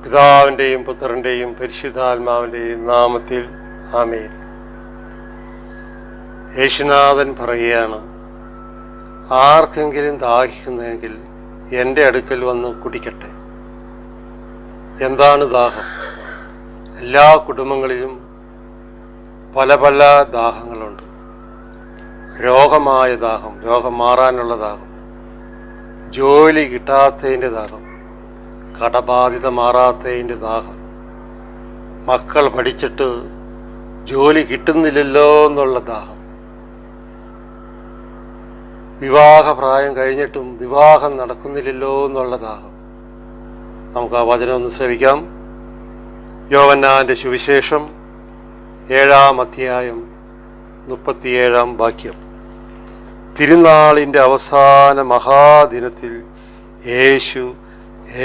പിതാവിൻ്റെയും പുത്രൻ്റെയും പരിശുദ്ധാത്മാവിൻ്റെയും നാമത്തിൽ ആമേൻ. യേശുനാഥൻ പറയുകയാണ്, ആർക്കെങ്കിലും ദാഹിക്കുന്നെങ്കിൽ എൻ്റെ അടുക്കൽ വന്ന് കുടിക്കട്ടെ. എന്താണ് ദാഹം? എല്ലാ കുടുംബങ്ങളിലും പല പല ദാഹങ്ങളുണ്ട്. രോഗമായ ദാഹം, രോഗം മാറാനുള്ള ദാഹം, ജോലി കിട്ടാത്തതിൻ്റെ ദാഹം, കടബാധ്യത മാറാത്തതിൻ്റെ ദാഹം, മക്കൾ പഠിച്ചിട്ട് ജോലി കിട്ടുന്നില്ലല്ലോ എന്നുള്ള ദാഹം, വിവാഹപ്രായം കഴിഞ്ഞിട്ടും വിവാഹം നടക്കുന്നില്ലല്ലോ എന്നുള്ള ദാഹം. നമുക്ക് ആ വചനം ഒന്ന് ശ്രവിക്കാം. യോഹന്നാന്റെ സുവിശേഷം 7-ാം അധ്യായം 37-ാം വാക്യം. തിരുനാളിൻ്റെ അവസാന മഹാദിനത്തിൽ യേശു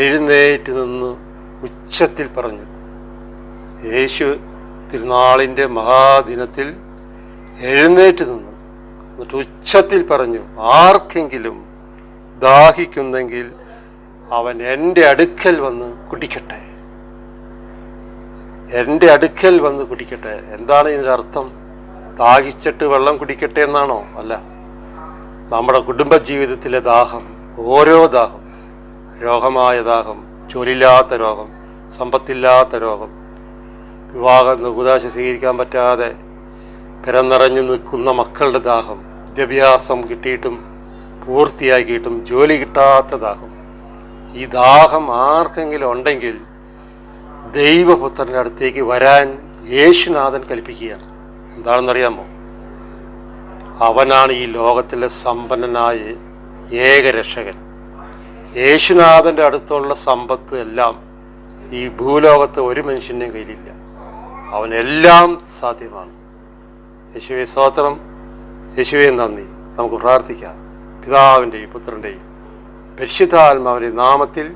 എഴുന്നേറ്റ് നിന്ന് ഉച്ചത്തിൽ പറഞ്ഞു. യേശു തിരുനാളിൻ്റെ മഹാദിനത്തിൽ എഴുന്നേറ്റ് നിന്നു, എന്നിട്ട് ഉച്ചത്തിൽ പറഞ്ഞു, ആർക്കെങ്കിലും ദാഹിക്കുന്നെങ്കിൽ അവൻ എൻ്റെ അടുക്കൽ വന്ന് കുടിക്കട്ടെ. എൻ്റെ അടുക്കൽ വന്ന് കുടിക്കട്ടെ. എന്താണ് ഇതിൻ്റെ അർത്ഥം? ദാഹിച്ചിട്ട് വെള്ളം കുടിക്കട്ടെ എന്നാണോ? അല്ല. നമ്മുടെ കുടുംബജീവിതത്തിലെ ദാഹം, ഓരോ ദാഹം, രോഗമായ ദാഹം, ജോലിയില്ലാത്ത രോഗം, സമ്പത്തില്ലാത്ത രോഗം, വിവാഹം ഉദാശ സ്വീകരിക്കാൻ പറ്റാതെ പിറന്നിറഞ്ഞു നിൽക്കുന്ന മക്കളുടെ ദാഹം, വിദ്യാഭ്യാസം കിട്ടിയിട്ടും പൂർത്തിയാക്കിയിട്ടും ജോലി കിട്ടാത്ത ദാഹം. ഈ ദാഹം ആർക്കെങ്കിലും ഉണ്ടെങ്കിൽ ദൈവപുത്രൻ്റെ അടുത്തേക്ക് വരാൻ യേശുനാഥൻ കൽപ്പിക്കുകയാണ്. എന്താണെന്നറിയാമോ? അവനാണ് ഈ ലോകത്തിലെ സമ്പന്നനായ ഏകരക്ഷകൻ. യേശുനാഥൻ്റെ അടുത്തുള്ള സമ്പത്ത് എല്ലാം ഈ ഭൂലോകത്ത് ഒരു മനുഷ്യൻ്റെയും കയ്യിലില്ല. അവനെല്ലാം സാധ്യമാണ്. യേശുവേ സ്തോത്രം, യേശുവേ നന്ദി. നമുക്ക് പ്രാർത്ഥിക്കാം. പിതാവിൻ്റെയും പുത്രൻ്റെയും പരിശുദ്ധാത്മാവിൻ്റെ നാമത്തിൽ